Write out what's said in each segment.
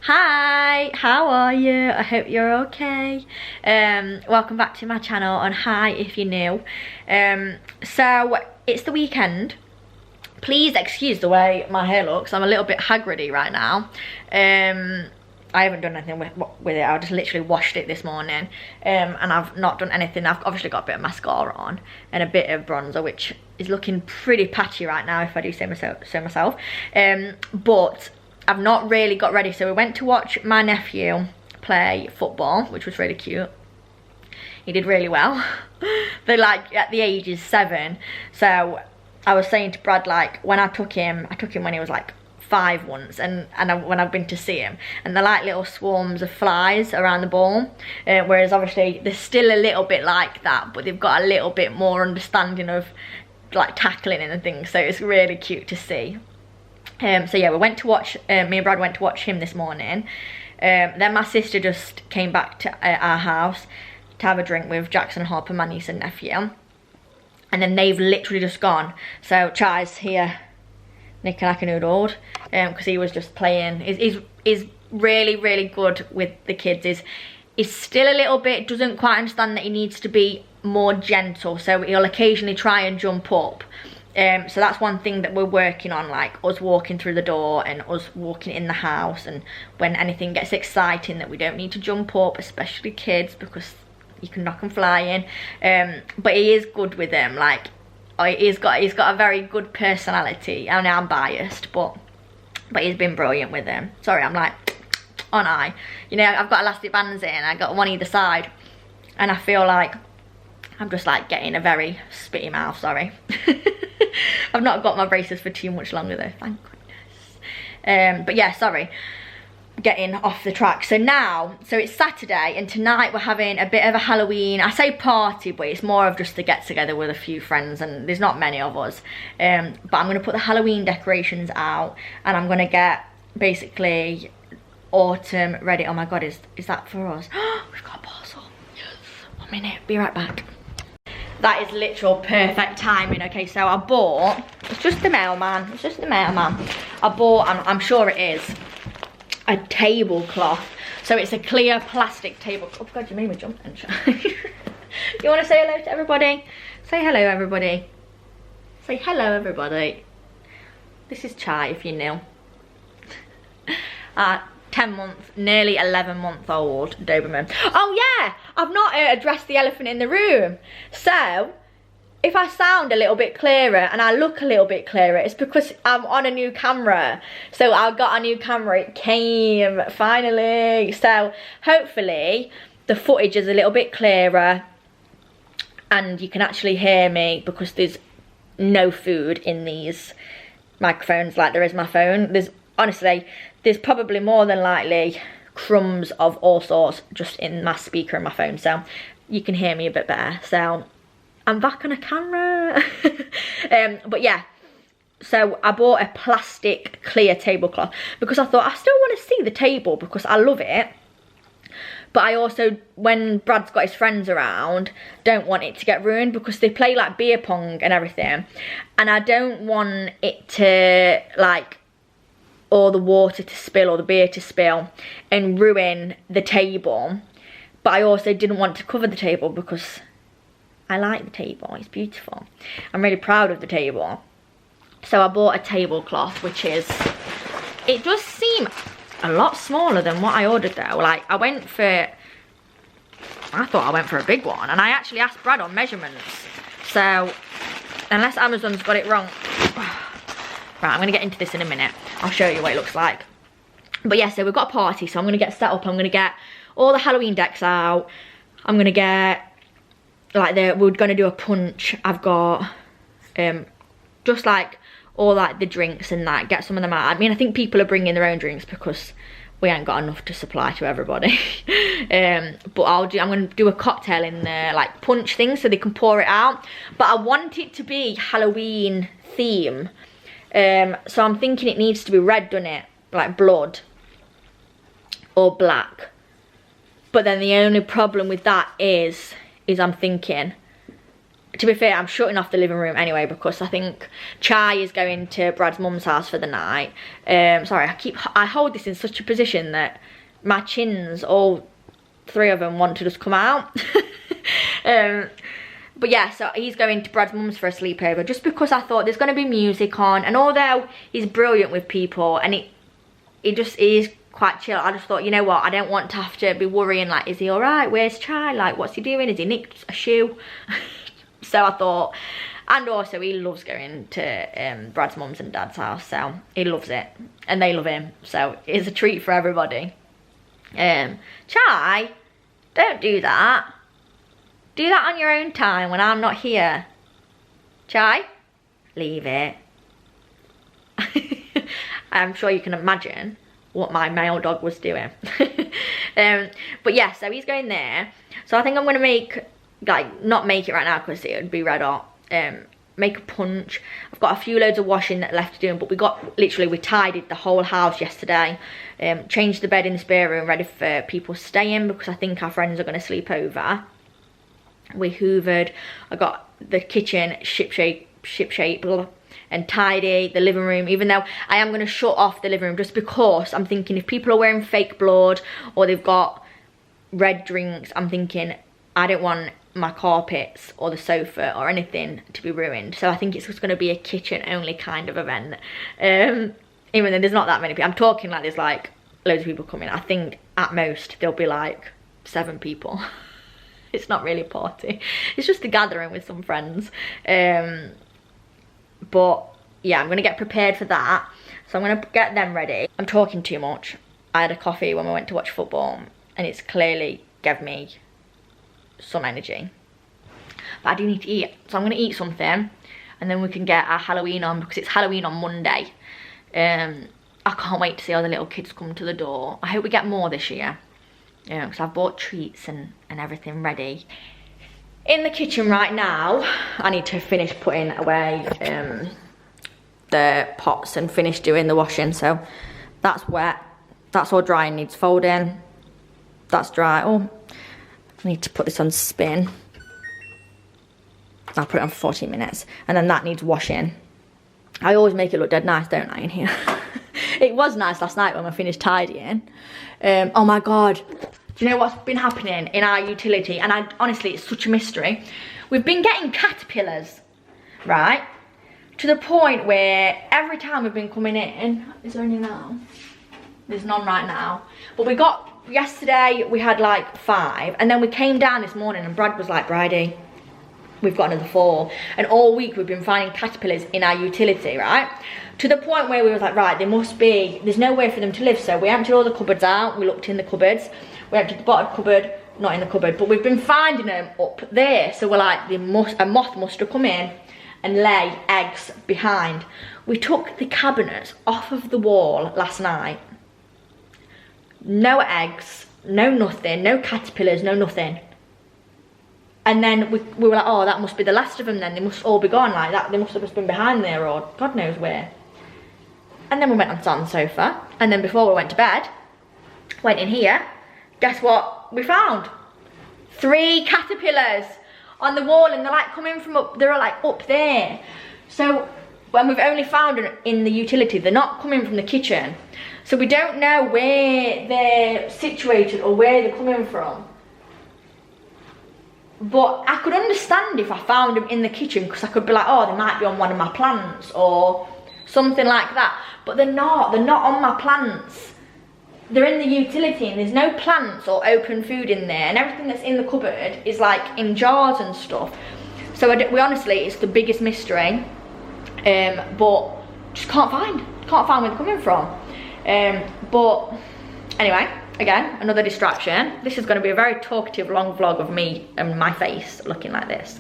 Hi, how are you? I hope you're okay. Welcome back to my channel, and hi if you're new. So it's the weekend. Please excuse the way my hair looks. I'm a little bit hagridy right now. I haven't done anything with it. I just literally washed it this morning, and I've not done anything. I've obviously got a bit of mascara on and a bit of bronzer, which is looking pretty patchy right now, if I do say myself. But I've not really got ready. So we went to watch my nephew play football, which was really cute. He did really well. They're like at the age is 7. So I was saying to Brad, like, when I took him when he was like 5 once, and when I've been to see him, and they're like little swarms of flies around the ball, whereas obviously they're still a little bit like that, but they've got a little bit more understanding of like tackling and things, so it's really cute to see. So yeah, we went to watch, me and Brad went to watch him this morning. Then my sister just came back to our house to have a drink with Jackson, Harper, my niece and nephew. And then they've literally just gone. So Chai's here, knicker-knacker-noodled, because he was just playing. He's really, really good with the kids. He's still a little bit, doesn't quite understand that he needs to be more gentle. So he'll occasionally try and jump up. So that's one thing that we're working on, like us walking through the door and us walking in the house, and when anything gets exciting that we don't need to jump up, especially kids, because you can knock them flying. But he is good with them. Like, he's got a very good personality. I know I'm biased, but he's been brilliant with them. Sorry, I'm like, aren't I? You know, I've got elastic bands in, I got one either side, and I feel like I'm just like getting a very spitty mouth, sorry. I've not got my braces for too much longer though, thank goodness. But yeah, sorry, getting off the track. So it's Saturday, and tonight we're having a bit of a Halloween, I say party, but it's more of just a get together with a few friends, and there's not many of us. But I'm gonna put the Halloween decorations out, and I'm gonna get basically autumn ready. Oh my god, is that for us? We've got a parcel. Yes. 1 minute, be right back. That is literal perfect timing. Okay, so I bought, it's just the mailman, I bought, I'm sure it is, a tablecloth. So it's a clear plastic tablecloth. Oh god, you made me jump then. You want to say hello to everybody? Say hello, everybody. Say hello, everybody. This is Chai, if you're new. 10 month, nearly 11 month old Doberman. Oh yeah, I've not addressed the elephant in the room. So if I sound a little bit clearer and I look a little bit clearer, it's because I'm on a new camera. So I got a new camera, it came finally. So hopefully the footage is a little bit clearer and you can actually hear me, because there's no food in these microphones like there is my phone. Honestly, there's probably more than likely crumbs of all sorts just in my speaker and my phone, so you can hear me a bit better. So I'm back on a camera. But yeah, so I bought a plastic clear tablecloth because I thought I still want to see the table because I love it, but I also, when Brad's got his friends around, don't want it to get ruined because they play like beer pong and everything, and I don't want it to like or the water to spill or the beer to spill and ruin the table. But I also didn't want to cover the table because I like the table, it's beautiful. I'm really proud of the table. So I bought a tablecloth, which is, it does seem a lot smaller than what I ordered though. Like I thought I went for a big one, and I actually asked Brad on measurements. So unless Amazon's got it wrong. Right, I'm gonna get into this in a minute. I'll show you what it looks like. But yeah, so we've got a party, so I'm gonna get set up. I'm gonna get all the Halloween decks out. I'm gonna get, like, we're gonna do a punch. I've got, just like, all like the drinks and that, get some of them out. I mean, I think people are bringing their own drinks because we ain't got enough to supply to everybody. But I'm gonna do a cocktail in the, like, punch thing so they can pour it out. But I want it to be Halloween theme. So I'm thinking it needs to be red, doesn't it? Like blood. Or black. But then the only problem with that is I'm thinking to be fair, I'm shutting off the living room anyway because I think Chai is going to Brad's mum's house for the night. Sorry, I hold this in such a position that my chins, all 3 of them, want to just come out. But yeah, so he's going to Brad's mum's for a sleepover just because I thought there's going to be music on, and although he's brilliant with people and he just is quite chill, I just thought, you know what, I don't want to have to be worrying like, is he all right? Where's Chai? Like, what's he doing? Has he nicked a shoe? So I thought, and also he loves going to Brad's mum's and dad's house, so he loves it, and they love him, so it's a treat for everybody. Chai, don't do that. Do that on your own time when I'm not here. Chai, leave it. I'm sure you can imagine what my male dog was doing. But yeah, so he's going there. So I think I'm going to make, like, not make it right now because it would be red hot. Make a punch. I've got a few loads of washing left to do, but we tidied the whole house yesterday. Changed the bed in the spare room, ready for people staying because I think our friends are going to sleep over. We hoovered. I got the kitchen ship-shape and tidy, the living room, even though I am going to shut off the living room just because I'm thinking if people are wearing fake blood or they've got red drinks, I'm thinking I don't want my carpets or the sofa or anything to be ruined. So I think it's just going to be a kitchen only kind of event. Even though there's not that many people. I'm talking like there's like loads of people coming. I think at most there'll be like 7 people. It's not really a party. It's just a gathering with some friends. But yeah, I'm going to get prepared for that. So I'm going to get them ready. I'm talking too much. I had a coffee when we went to watch football and it's clearly gave me some energy. But I do need to eat. So I'm going to eat something and then we can get our Halloween on because it's Halloween on Monday. I can't wait to see all the little kids come to the door. I hope we get more this year. Because I've bought treats and everything ready. In the kitchen right now, I need to finish putting away the pots and finish doing the washing. So that's wet. That's all dry and needs folding. That's dry. Oh, I need to put this on spin. I'll put it on for 14 minutes. And then that needs washing. I always make it look dead nice, don't I, in here? It was nice last night when I finished tidying. Oh my God. Do you know what's been happening in our utility? And honestly, it's such a mystery. We've been getting caterpillars, right? To the point where every time we've been coming in, is there any now? There's none right now. But we got, yesterday we had like 5. And then we came down this morning and Brad was like, Brydie, we've got another 4. And all week we've been finding caterpillars in our utility, right? To the point where we was like, right, there must be, there's no way for them to live. So we emptied all the cupboards out. We looked in the cupboards. We emptied the bottom cupboard, not in the cupboard, but we've been finding them up there. So we're like, a moth must have come in and lay eggs behind. We took the cabinets off of the wall last night. No eggs, no nothing, no caterpillars, no nothing. And then we were like, oh, that must be the last of them then. They must all be gone like that. They must have just been behind there or God knows where. And then we went on the sofa. And then before we went to bed, went in here. Guess what we found? 3 caterpillars on the wall, and they're like coming from up, they're like up there. So when we've only found them in the utility, they're not coming from the kitchen. So we don't know where they're situated or where they're coming from. But I could understand if I found them in the kitchen because I could be like, oh, they might be on one of my plants or something like that. But they're not on my plants. They're in the utility and there's no plants or open food in there, and everything that's in the cupboard is like in jars and stuff. So we honestly, it's the biggest mystery, but just can't find where they're coming from. But anyway, again, another distraction. This is going to be a very talkative long vlog of me and my face looking like this.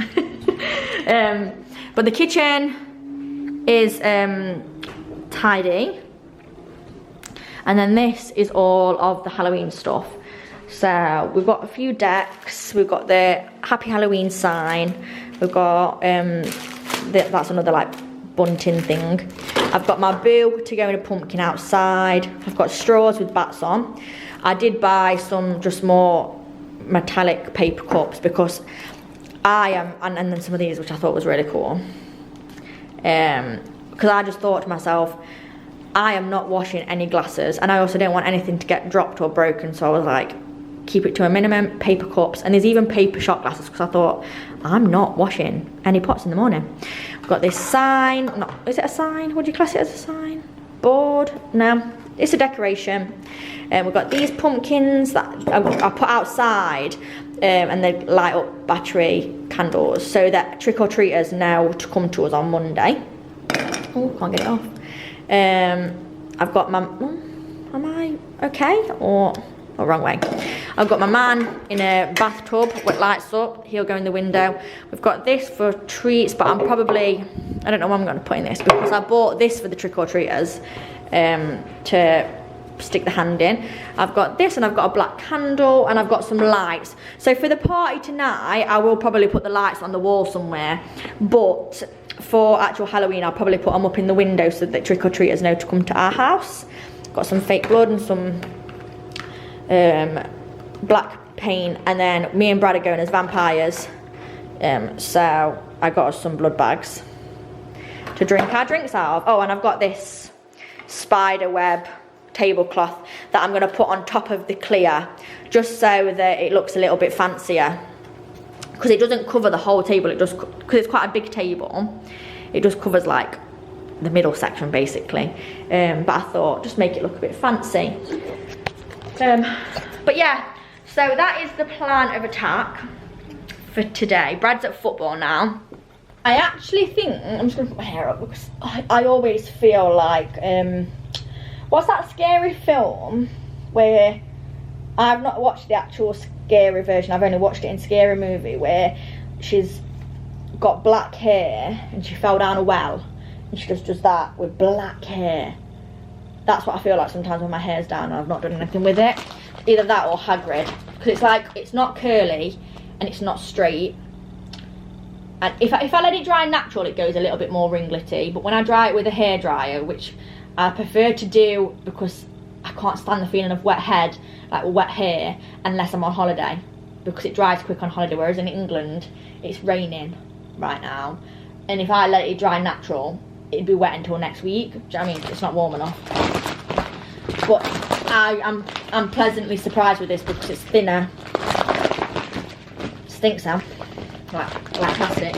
But the kitchen is tidy. And then this is all of the Halloween stuff. So we've got a few decks. We've got the Happy Halloween sign. We've got, that's another like bunting thing. I've got my boo to go in a pumpkin outside. I've got straws with bats on. I did buy some just more metallic paper cups because I am, and then some of these, which I thought was really cool. Because I just thought to myself, I am not washing any glasses, and I also don't want anything to get dropped or broken, so I was like, keep it to a minimum. Paper cups, and there's even paper shot glasses, because I thought, I'm not washing any pots in the morning. We've got this sign, is it a sign? Would you class it as a sign? Board? No, it's a decoration. We've got these pumpkins that I put outside, and they light up battery candles, so that trick-or-treaters know to come to us on Monday. Oh, can't get it off. I've got my, am I okay, or wrong way? I've got my man in a bathtub with lights up, he'll go in the window. We've got this for treats, but I'm probably, I don't know what I'm going to put in this, because I bought this for the trick-or-treaters to stick the hand in. I've got this, and I've got a black candle, and I've got some lights. So for the party tonight, I will probably put the lights on the wall somewhere, but for actual Halloween, I'll probably put them up in the window so that trick-or-treaters know to come to our house. Got some fake blood and some black paint, and then me and Brad are going as vampires. So I got us some blood bags to drink our drinks out of. Oh, and I've got this spider web tablecloth that I'm going to put on top of the clear, just so that it looks a little bit fancier, because it doesn't cover the whole table. It just, because it's quite a big table, it just covers like the middle section basically. But I thought just make it look a bit fancy. But yeah, so that is the plan of attack for today. Brad's at football now. I actually think I'm just gonna put my hair up, because I always feel like what's that scary film where, I've not watched the actual scary version, I've only watched it in Scary Movie, where she's got black hair and she fell down a well and she just does that with black hair. That's what I feel like sometimes when my hair's down and I've not done anything with it. Either that or Hagrid, because it's like, it's not curly and it's not straight. And if I let it dry natural, it goes a little bit more ringlety, but when I dry it with a hairdryer, which I prefer to do because I can't stand the feeling of wet head, like wet hair, unless I'm on holiday, because it dries quick on holiday, whereas in England it's raining right now, and if I let it dry natural, it'd be wet until next week. Do you know what I mean? It's not warm enough. But I'm pleasantly surprised with this, because it's thinner. Stinks now, like plastic.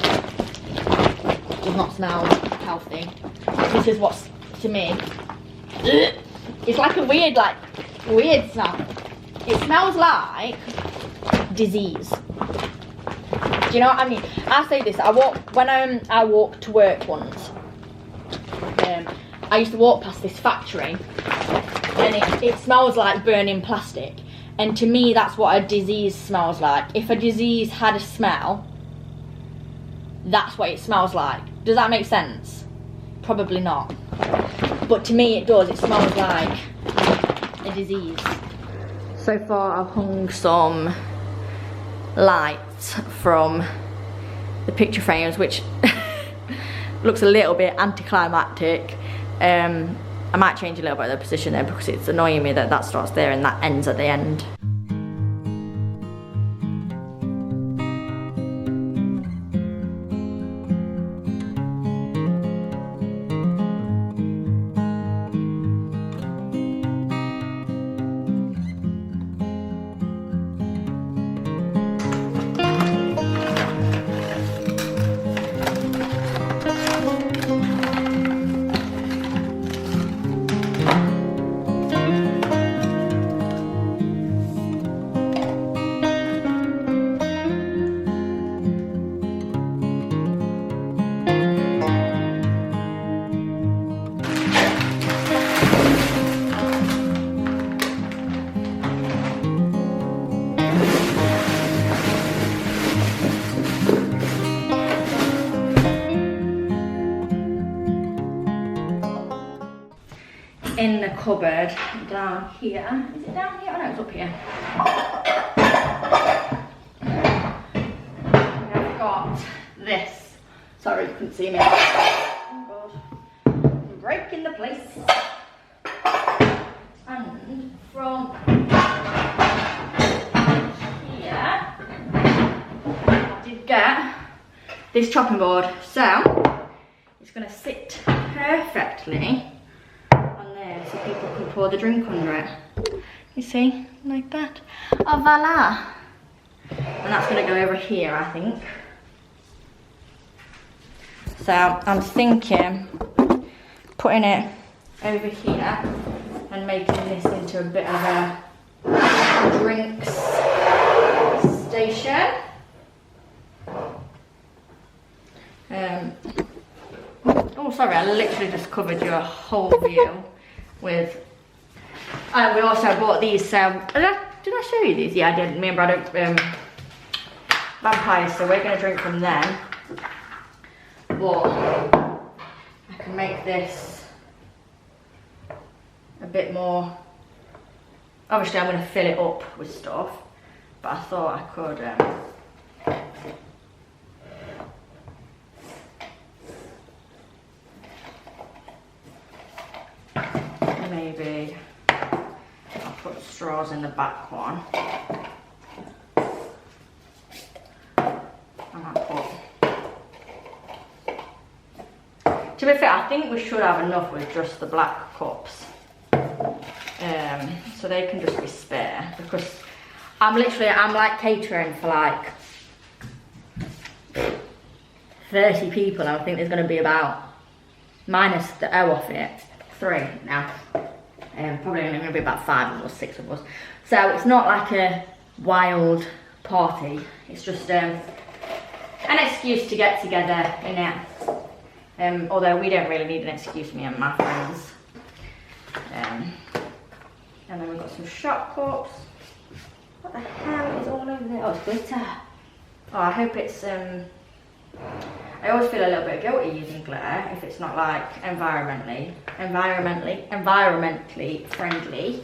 Does not smell healthy. This is what's, to me, it's like a weird smell. It smells like disease. Do you know what I mean? I say this, when I walked to work once, I used to walk past this factory, and it smells like burning plastic, and to me that's what a disease smells like. If a disease had a smell, that's what it smells like. Does that make sense? Probably not, but to me it does. It smells like a disease. So far I've hung some lights from the picture frames, which looks a little bit anticlimactic. I might change a little bit of the position there, because it's annoying me that that starts there and that ends at the end. In the cupboard down here. Is it down here? Oh no, it's up here. I've got this. Sorry, you couldn't see me. Oh god. I'm breaking the place. And from here, I did get this chopping board. So it's gonna sit perfectly on there so people can pour the drink under it. You see, like that. Oh, voila. And that's gonna go over here, I think. So I'm thinking putting it over here and making this into a bit of a drinks station. Oh, sorry, I literally just covered your whole view with. We also bought these. Did I show you these? Yeah, I did. Me and Brydie vampires. So we're gonna drink from them. But I can make this a bit more. Obviously, I'm gonna fill it up with stuff, but I thought I could. Maybe I'll put straws in the back one. And I'll put. To be fair, I think we should have enough with just the black cups. So they can just be spare, because I'm like catering for like 30 people. I think there's going to be about, minus the O off it, 3 now. Probably only going to be about 5 of us, 6 of us. So it's not like a wild party. It's just an excuse to get together in it. Although we don't really need an excuse, me and my friends. And then we've got some shot cups. What the hell is all over there? Oh, it's glitter. Oh, I hope it's, I always feel a little bit guilty using glitter if it's not like environmentally friendly.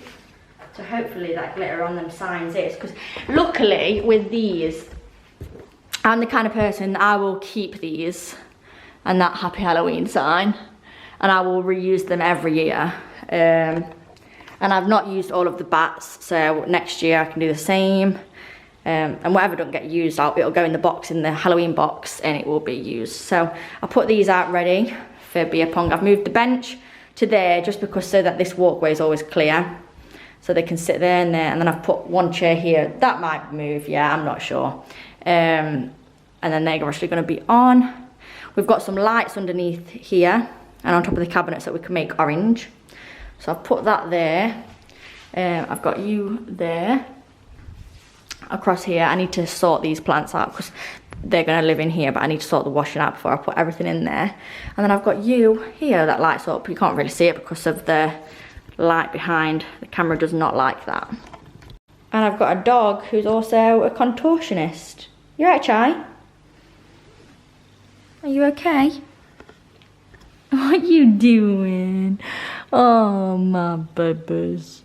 So hopefully that glitter on them signs is, because luckily with these, I'm the kind of person that I will keep these and that Happy Halloween sign, and I will reuse them every year. And I've not used all of the bats, so next year I can do the same. And whatever don't get used, it'll go in the box, in the Halloween box, and it will be used. So I'll put these out ready for beer pong. I've moved the bench to there just because so that this walkway is always clear, so they can sit there and there. And then I've put one chair here. That might move, yeah, I'm not sure. And then they're actually going to be on. We've got some lights underneath here and on top of the cabinet so we can make orange. So I've put that there. I've got you there. Across here, I need to sort these plants out because they're going to live in here, but I need to sort the washing out before I put everything in there. And then I've got you here that lights up. You can't really see it because of the light behind. The camera does not like that. And I've got a dog who's also a contortionist. You right, Chai? Are you okay? What you doing? Oh, my babies.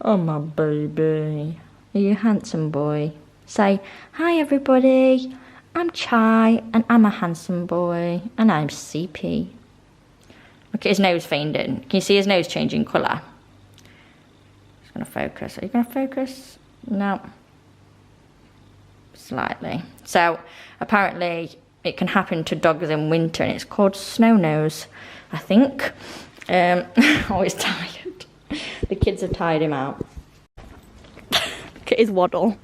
Oh, my baby. Are you a handsome boy? Say, hi everybody, I'm Chai and I'm a handsome boy and I'm CP. Look at his nose fading. Can you see his nose changing colour? Just gonna focus. Are you gonna focus? No. Slightly. So apparently it can happen to dogs in winter and it's called snow nose, I think. Always tired. The kids have tired him out. Look at his waddle.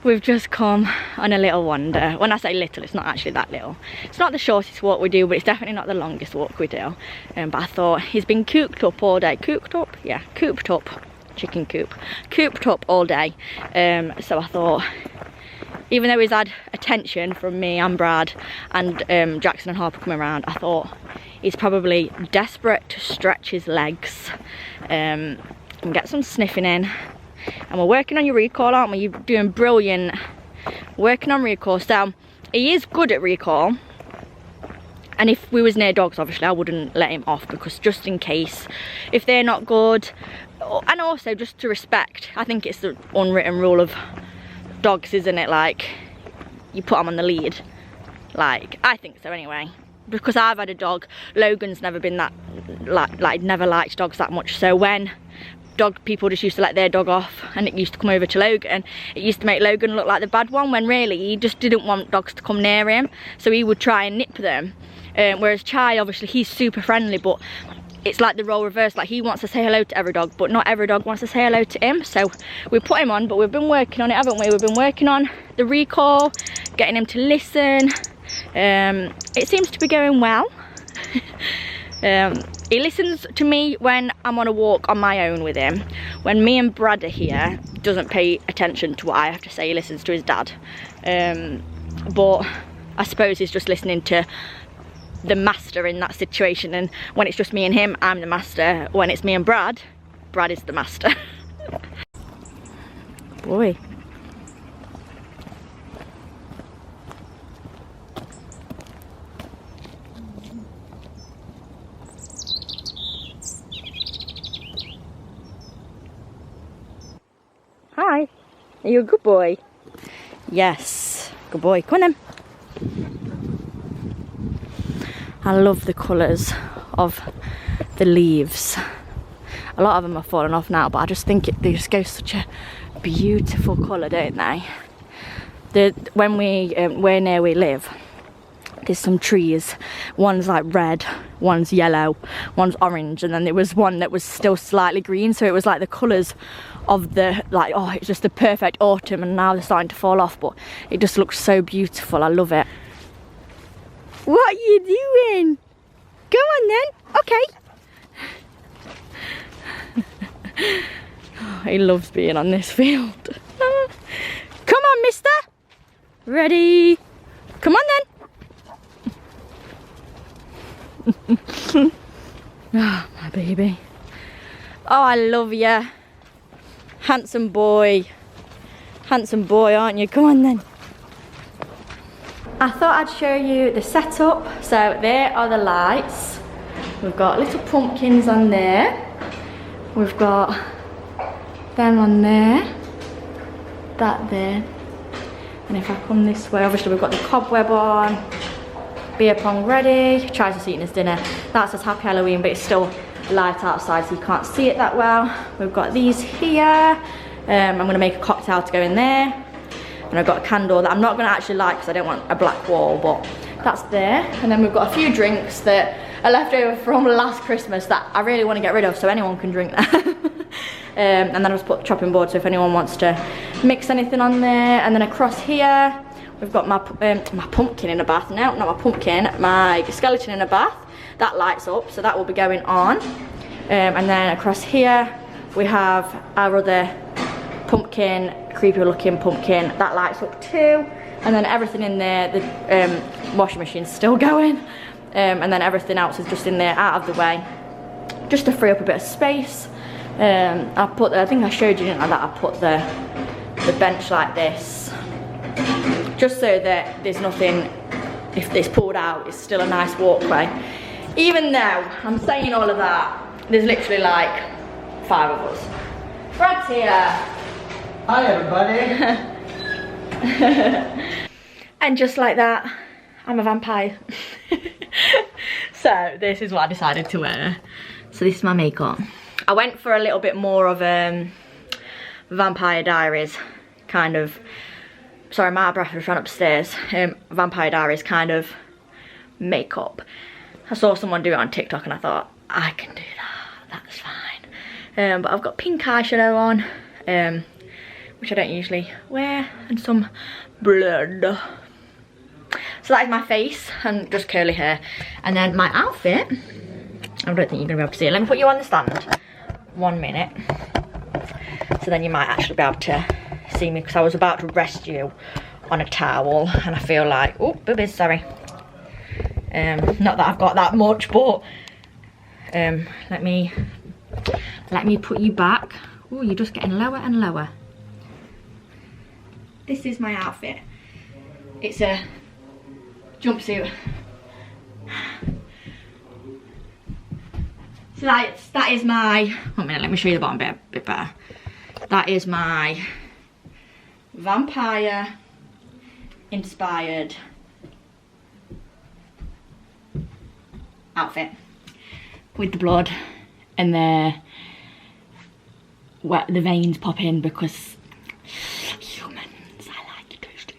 We've just come on a little wander. When I say little, it's not actually that little. It's not the shortest walk we do, but it's definitely not the longest walk we do. But I thought he's been cooped up all day. Cooped up? Yeah, cooped up. Chicken coop. Cooped up all day. So I thought, even though he's had attention from me and Brad and Jackson and Harper coming around, I thought he's probably desperate to stretch his legs. And get some sniffing in. And we're working on your recall, aren't we? You're doing brilliant. Working on recall. So he is good at recall, and if we was near dogs, obviously I wouldn't let him off, because just in case, if they're not good, and also just to respect, I think it's the unwritten rule of dogs, isn't it? Like, you put them on the lead. Like, I think so anyway, because I've had a dog. Logan's never been that, like never liked dogs that much. So when dog people just used to let their dog off, and it used to come over to Logan, and it used to make Logan look like the bad one, when really he just didn't want dogs to come near him, so he would try and nip them. Whereas Chai, obviously he's super friendly, but it's like the role reversed. Like, he wants to say hello to every dog, but not every dog wants to say hello to him. So we put him on, but we've been working on it, haven't we? We've been working on the recall, getting him to listen. It seems to be going well. He listens to me when I'm on a walk on my own with him. When me and Brad are here, he doesn't pay attention to what I have to say. He listens to his dad. But I suppose he's just listening to the master in that situation, and when it's just me and him, I'm the master. When it's me and Brad, Brad is the master. Boy. Hi. Are you a good boy? Yes. Good boy. Come on then. I love the colours of the leaves. A lot of them are falling off now, but I just think they just go such a beautiful colour, don't they? When where near we live, there's some trees. One's like red, one's yellow, one's orange, and then there was one that was still slightly green. So it was like the colours of the, like, oh, it's just the perfect autumn, and now they're starting to fall off, but it just looks so beautiful. I love it. What are you doing? Go on then. Okay. Oh, he loves being on this field. Come on, mister. Ready? Come on then. Oh, my baby. Oh, I love you. Handsome boy. Handsome boy, aren't you? Come on then. I thought I'd show you the setup. So there are the lights. We've got little pumpkins on there. We've got them on there. That there. And if I come this way, obviously we've got the cobweb on. Beer pong ready. Tries to eating his dinner. That says Happy Halloween, but it's still light outside, so you can't see it that well. We've got these here. I'm going to make a cocktail to go in there. And I've got a candle that I'm not going to actually light because I don't want a black wall, but that's there. And then we've got a few drinks that are left over from last Christmas that I really want to get rid of, so anyone can drink that. And then I'll just put the chopping board, so if anyone wants to mix anything on there. And then across here, we've got my pumpkin in a bath. No, not my pumpkin, my skeleton in a bath. That lights up, so that will be going on. And then across here, we have our other pumpkin, creepy looking pumpkin, that lights up too. And then everything in there, the washing machine's still going. And then everything else is just in there, out of the way, just to free up a bit of space. I think I showed you, didn't I, that I put the bench like this, just so that there's nothing, if it's pulled out, it's still a nice walkway. Even though I'm saying all of that, there's literally like 5 of us. Brad's here. Hi everybody. And just like that, I'm a vampire. So this is what I decided to wear. So this is my makeup. I went for a little bit more of Vampire Diaries kind of, sorry, I'm out of breath, I just ran upstairs. Vampire Diaries kind of makeup. I saw someone do it on TikTok and I thought, I can do that, that's fine. But I've got pink eyeshadow on, which I don't usually wear, and some blood. So that is my face and just curly hair. And then my outfit, I don't think you're gonna be able to see it. Let me put you on the stand. 1 minute. So then you might actually be able to see me, because I was about to rest you on a towel and I feel like, oh, boobies, sorry. Not that I've got that much, but let me put you back. Oh, you're just getting lower and lower. This is my outfit. It's a jumpsuit. So that is my, 1 minute, let me show you the bottom bit a bit better. That is my vampire inspired outfit with the blood and the where the veins pop in because humans, I like to taste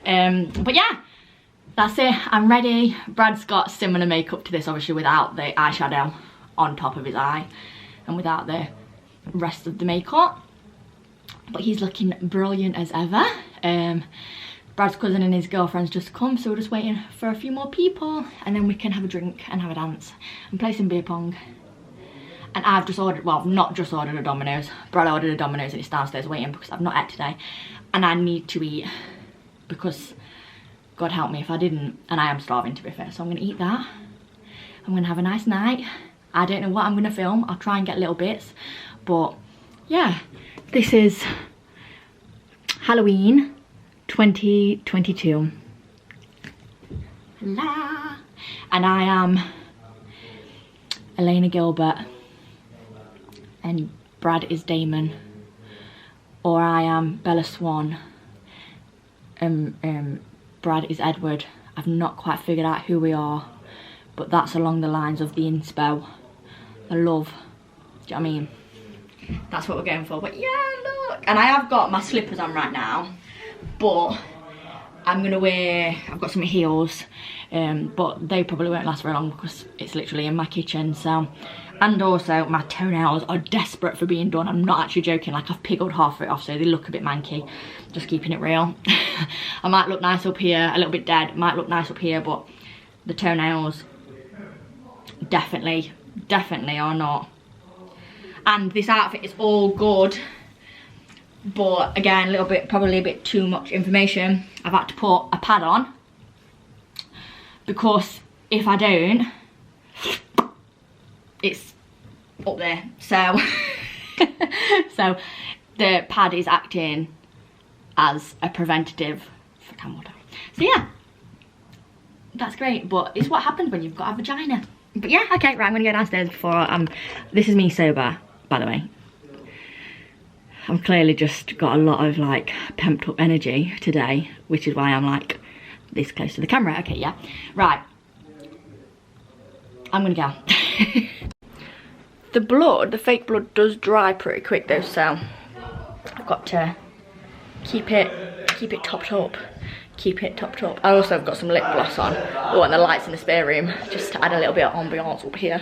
humans. But yeah, that's it, I'm ready. Brad's got similar makeup to this, obviously without the eyeshadow on top of his eye and without the rest of the makeup. But he's looking brilliant as ever. Brad's cousin and his girlfriend's just come, so we're just waiting for a few more people and then we can have a drink and have a dance and play some beer pong. And I've just ordered, well, not just ordered a Domino's. Brad ordered a Domino's and it's downstairs waiting because I've not ate today. And I need to eat because God help me if I didn't. And I am starving, to be fair, so I'm gonna eat that. I'm gonna have a nice night. I don't know what I'm gonna film. I'll try and get little bits. But yeah, this is Halloween 2022. La. And I am Elena Gilbert and Brad is Damon, or I am Bella Swan. Brad is Edward. I've not quite figured out who we are, but that's along the lines of the inspo, the love. Do you know what I mean? That's what we're going for. But yeah, look, and I have got my slippers on right now, but I'm gonna wear, I've got some heels, but they probably won't last very long because it's literally in my kitchen. So, and also my toenails are desperate for being done. I'm not actually joking, like I've pickled half of it off so they look a bit manky, just keeping it real. I might look nice up here, a little bit dead, might look nice up here, but the toenails definitely are not. And this outfit is all good, but again, a little bit, probably a bit too much information. I've had to put a pad on because if I don't, it's up there. So, so the pad is acting as a preventative for camel toe. So yeah, that's great, but it's what happens when you've got a vagina. But yeah, okay, right, I'm gonna go downstairs before this is me sober, by the way. I'm clearly just got a lot of like pumped up energy today, which is why I'm like this close to the camera. Okay, yeah, right, I'm gonna go. The blood, the fake blood does dry pretty quick though, so I've got to keep it topped up. Keep it topped up. I also have got some lip gloss on. Oh, and the lights in the spare room, just to add a little bit of ambiance up here,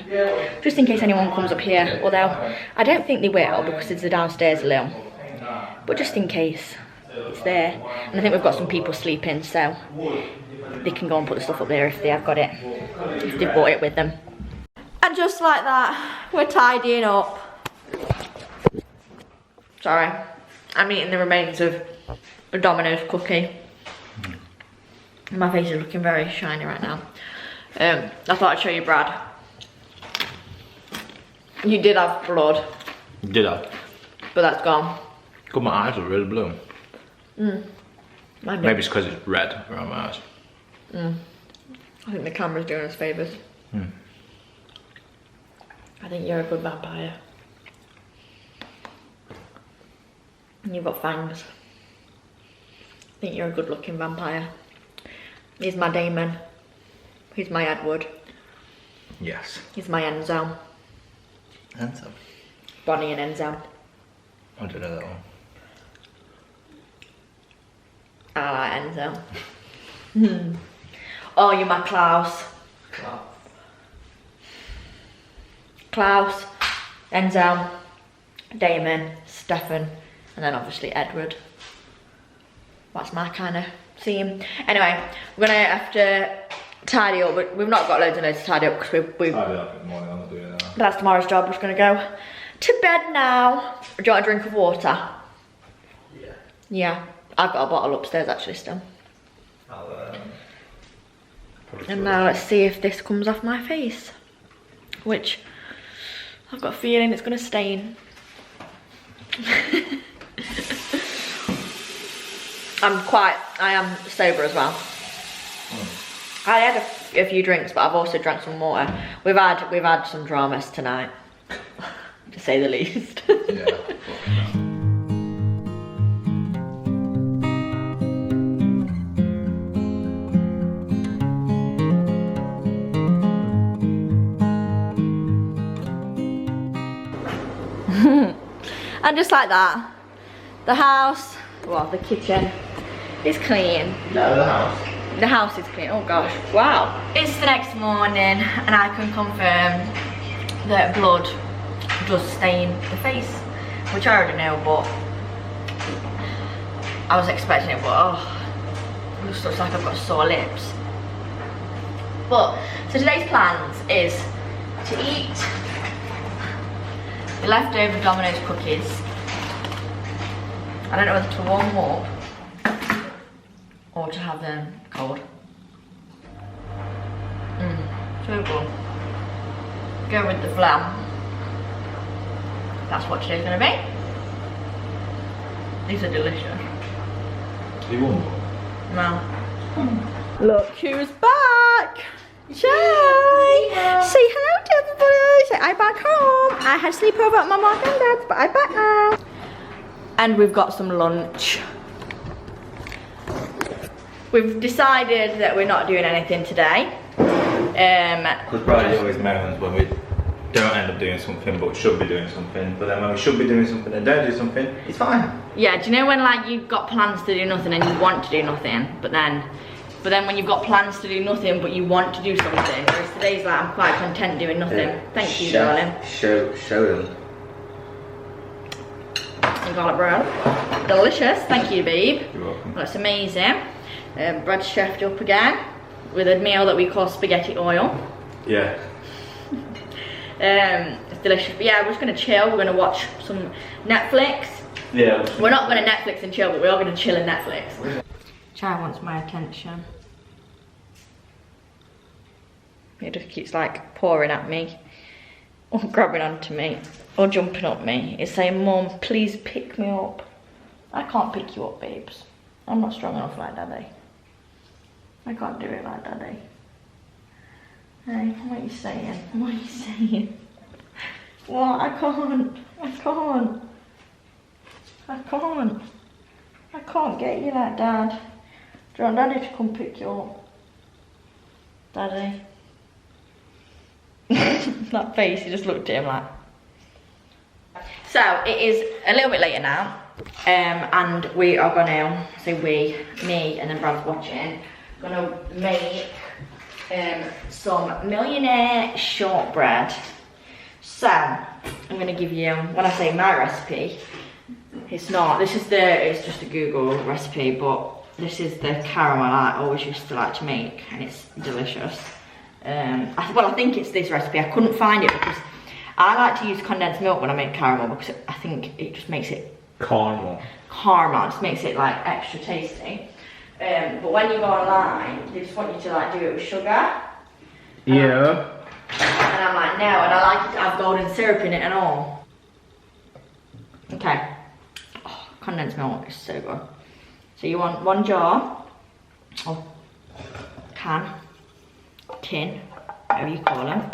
just in case anyone comes up here. Although I don't think they will because it's the downstairs a little, but just in case it's there. And I think we've got some people sleeping, so they can go and put the stuff up there if they have got it, if they've brought it with them. And just like that, we're tidying up. Sorry, I'm eating the remains of a Domino's cookie. My face is looking very shiny right now. I thought I'd show you Brad. You did have blood. Did I? But that's gone. God, my eyes are really blue. Maybe it's because it's red around my eyes. I think the camera's doing us favours. I think you're a good vampire. And you've got fangs. I think you're a good looking vampire. He's my Damon. He's my Edward. Yes. He's my Enzo. Enzo? Bonnie and Enzo. I don't know that one. I like Enzo. Oh, you're my Klaus. Klaus, Enzo, Damon, Stefan, and then obviously Edward. That's my kind of theme. Anyway, we're gonna have to tidy up. We've not got loads to tidy up because we Tidy up in the morning, I'm not doing that. That's tomorrow's job. We're just gonna go to bed now. Do you want a drink of water? Yeah. Yeah, I've got a bottle upstairs actually still. And now let's see if this comes off my face, which I've got a feeling it's gonna stain. I am sober as well. I had a few drinks, but I've also drank some water. We've had some dramas tonight, to say the least. Yeah. And just like that, the house, well, the kitchen is clean. No, the house. The house is clean. Oh gosh, wow. It's the next morning and I can confirm that blood does stain the face, which I already know, but I was expecting it, but oh, it just looks like I've got sore lips. But, so today's plans is to eat the leftover Domino's cookies. I don't know whether to warm them up or to have them cold. So good. Go with the flam. That's what today's gonna be. These are delicious. Do you want one? No. Look who's back! Shay! Say hello to everybody! Say I'm back home! I had sleepover at my mom and dad's, but I'm back now. And we've got some lunch. We've decided that we're not doing anything today. Because Brydie always moans when we don't end up doing something but should be doing something. But then when we should be doing something and don't do something, it's fine. Yeah, do you know when like you've got plans to do nothing and you want to do nothing, but then when you've got plans to do nothing but you want to do something, whereas today's like I'm quite content doing nothing. Thank you, darling. Show them. And garlic bread. Delicious, thank you, babe. You're welcome. That's amazing. Bread chefed up again with a meal that we call spaghetti oil. Yeah. It's delicious. But yeah, we're just gonna chill. We're gonna watch some Netflix. Yeah. We're not gonna Netflix and chill, but we are gonna chill in Netflix. Chai wants my attention. He just keeps like pouring at me, or grabbing onto me, or jumping up me. He's saying, "Mum, please pick me up." I can't pick you up, babes. I'm not strong enough like Daddy. I can't do it like Daddy. Hey, what are you saying? What are you saying? What? I can't. I can't. I can't. I can't get you like Dad. Do you want Daddy to come pick you up? Daddy. That face, you just looked at him like. So, it is a little bit later now. And we are gonna, so me and then Brad's watching, gonna make some millionaire shortbread. So I'm gonna give you, when I say my recipe, it's not, it's just a Google recipe, but this is the caramel I always used to like to make, and it's delicious. I think it's this recipe. I couldn't find it because I like to use condensed milk when I make caramel because I think it just makes it caramel, just makes it like extra tasty. But when you go online, they just want you to like do it with sugar. Yeah. And I'm like, no, and I like it to have golden syrup in it and all. Okay. Oh, condensed milk is so good. So you want 1 jar, or can, tin, whatever you call them.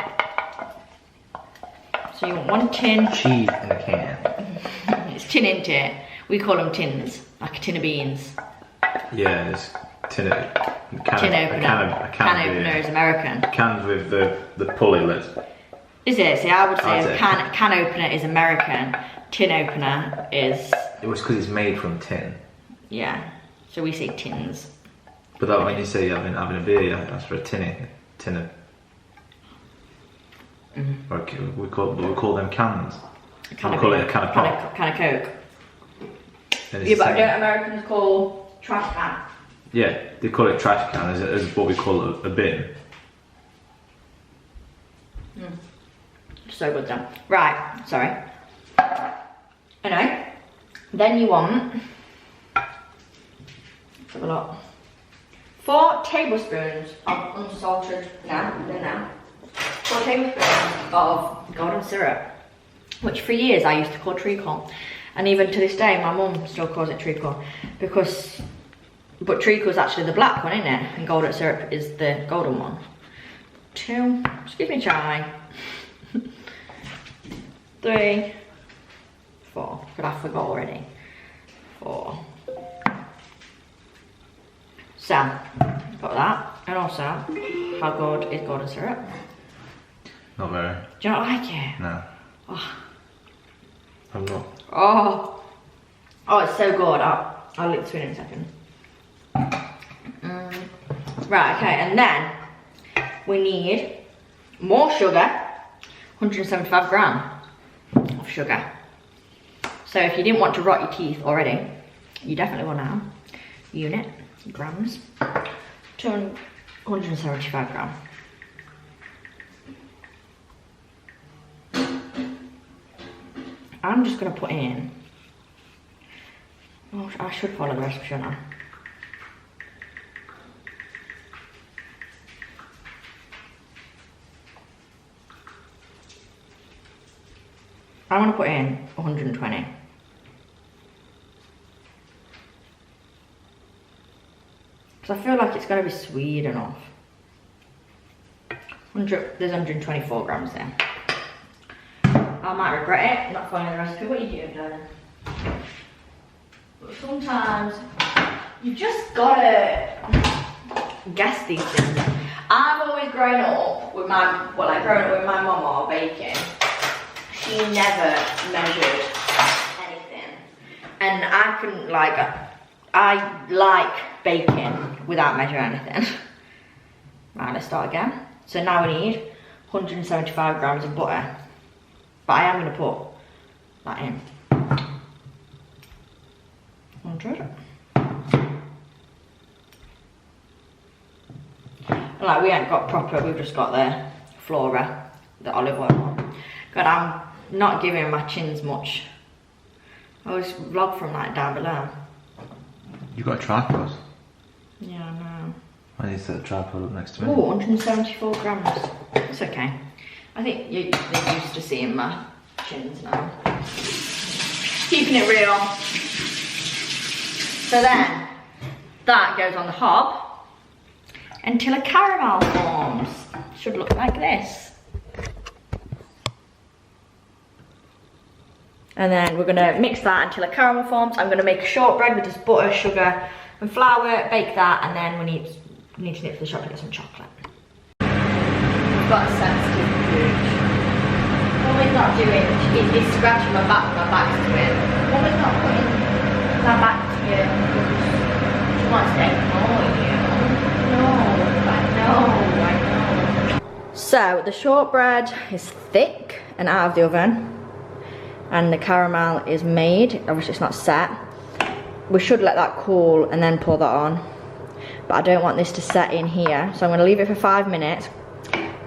So you want 1 tin. Cheese in a can. It's tin into it. We call them tins, like a tin of beans. Yeah, it's tin opener. A can opener is American. Cans with the pulley lid. Is it? See, I would say a can opener is American. Tin opener is. It was because it's made from tin. Yeah, so we say tins. But that when you say having a beer, you ask for a tin of. Or we call them cans. We call it a can of pop. Can of Coke. Yeah, but don't Americans call trash can? Yeah, they call it trash can as what we call a bin. So good then. Right, sorry. Anyway, then you want, let's have a look, 4 tablespoons of unsalted, no, 4 tablespoons of golden syrup, which for years I used to call treacle. And even to this day, my mum still calls it treacle but treacle is actually the black one, isn't it? And golden syrup is the golden one. 2, excuse me, chai. 3, 4, but I forgot already. 4. So, got that. And also, how good is golden syrup? Not very. Do you not like it? No. Oh. I'm not. Oh, it's so good. I'll lick the spoon in a second. Right, okay, and then we need more sugar, 175 gram of sugar. So if you didn't want to rot your teeth already, you definitely will now. Unit, grams, 175 gram. I'm just gonna put in, oh, I should follow the recipe, shouldn't I? I want to put in 120. Because I feel like it's going to be sweet enough. There's 124 grams there. I might regret it, not following the recipe. What are you doing, darling? But sometimes you just gotta guess these things. I've always grown up with my, mum or baking. She never measured anything, and I couldn't I like baking without measuring anything. Right, let's start again. So now we need 175 grams of butter, but I am going to put that in. 100. And like we ain't got proper, we've just got the flora, the olive oil. God, I'm not giving my chins much. I always vlog from like down below. You got a tripod? Yeah, I know. I need to set the tripod up next to me. Oh, 174 grams. It's okay. I think you're used to seeing my chins now. Keeping it real. So then, that goes on the hob until a caramel forms. Should look like this. And then we're gonna mix that until a caramel forms. I'm gonna make a shortbread with just butter, sugar, and flour, bake that, and then we need to nip to the shop to get some chocolate. I've got a sensitive gooch. Mummy's not doing, he's scratching my back, my back's to it. Mummy's not putting my back to you. She wants to ignore you. No, I know. So the shortbread is thick and out of the oven. And the caramel is made, obviously it's not set. We should let that cool and then pour that on. But I don't want this to set in here, so I'm going to leave it for 5 minutes.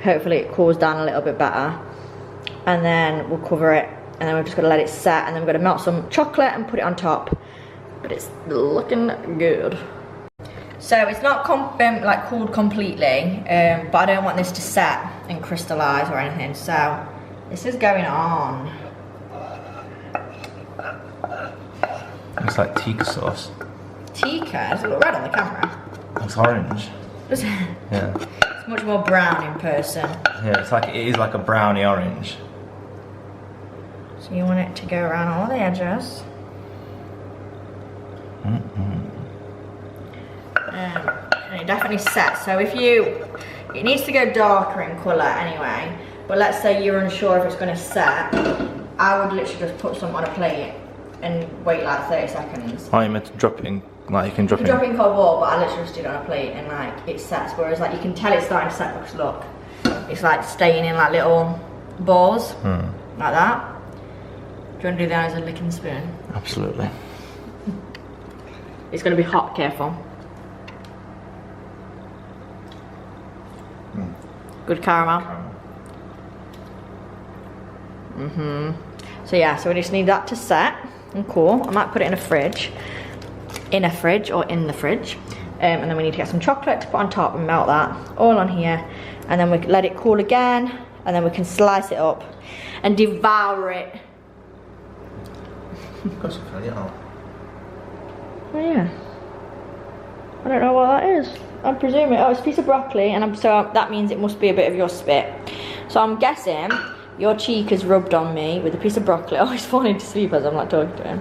Hopefully it cools down a little bit better. And then we'll cover it, and then we're just going to let it set, and then we're going to melt some chocolate and put it on top. But it's looking good. So it's not cooled completely, but I don't want this to set and crystallise or anything, so this is going on. Looks like tikka sauce. Tikka? Does it look red on the camera? It's orange. Does it? Yeah. It's much more brown in person. Yeah, it is like a brownie orange. So you want it to go around all the edges. And it definitely sets. So it needs to go darker in colour anyway. But let's say you're unsure if it's going to set. I would literally just put some on a plate and wait like 30 seconds. Oh, you meant to drop it in, like you can drop it in? Drop it in cold water, but I literally just did it on a plate and like it sets, whereas like you can tell it's starting to set because look, it's like staying in like little balls, like that. Do you want to do that as a licking spoon? Absolutely. It's going to be hot, careful. Good caramel. So yeah, so we just need that to set and cool. I might put it in a fridge. In a fridge or in the fridge. And then we need to get some chocolate to put on top and melt that all on here. And then we let it cool again. And then we can slice it up and devour it. Got some for you. Oh yeah. I don't know what that is. I'm presuming, oh, it's a piece of broccoli, and so that means it must be a bit of your spit. So I'm guessing your cheek is rubbed on me with a piece of broccoli. Oh, he's falling to sleep as I'm like talking to him.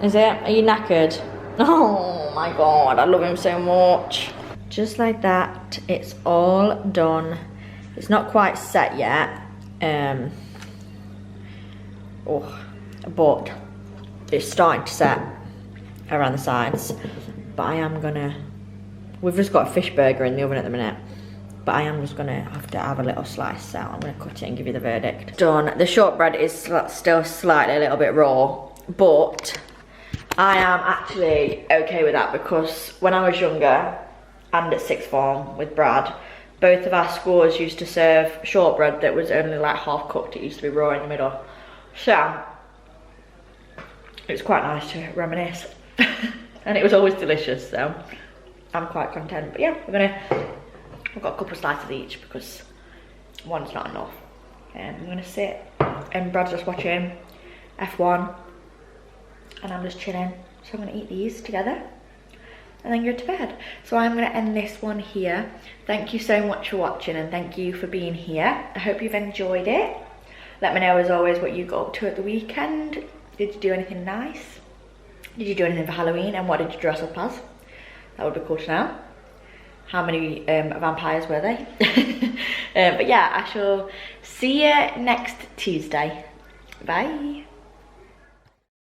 Is it? Are you knackered? Oh my god, I love him so much. Just like that, it's all done. It's not quite set yet. Oh, but it's starting to set around the sides. But I am gonna, we've just got a fish burger in the oven at the minute, but I am just gonna have to have a little slice, so I'm gonna cut it and give you the verdict. Done. The shortbread is still slightly a little bit raw, but I am actually okay with that, because when I was younger and at sixth form with Brad, both of our schools used to serve shortbread that was only like half cooked. It used to be raw in the middle. So it's quite nice to reminisce. And it was always delicious, so I'm quite content. But yeah, we've got a couple of slices each because one's not enough. I'm gonna sit and Brad's just watching F1 and I'm just chilling. So I'm gonna eat these together and then go to bed. So I'm gonna end this one here. Thank you so much for watching and thank you for being here. I hope you've enjoyed it. Let me know as always what you got up to at the weekend. Did you do anything nice? Did you do anything for Halloween, and what did you dress up as? That would be cool to know. How many vampires were they? But yeah, I shall see you next Tuesday. Bye.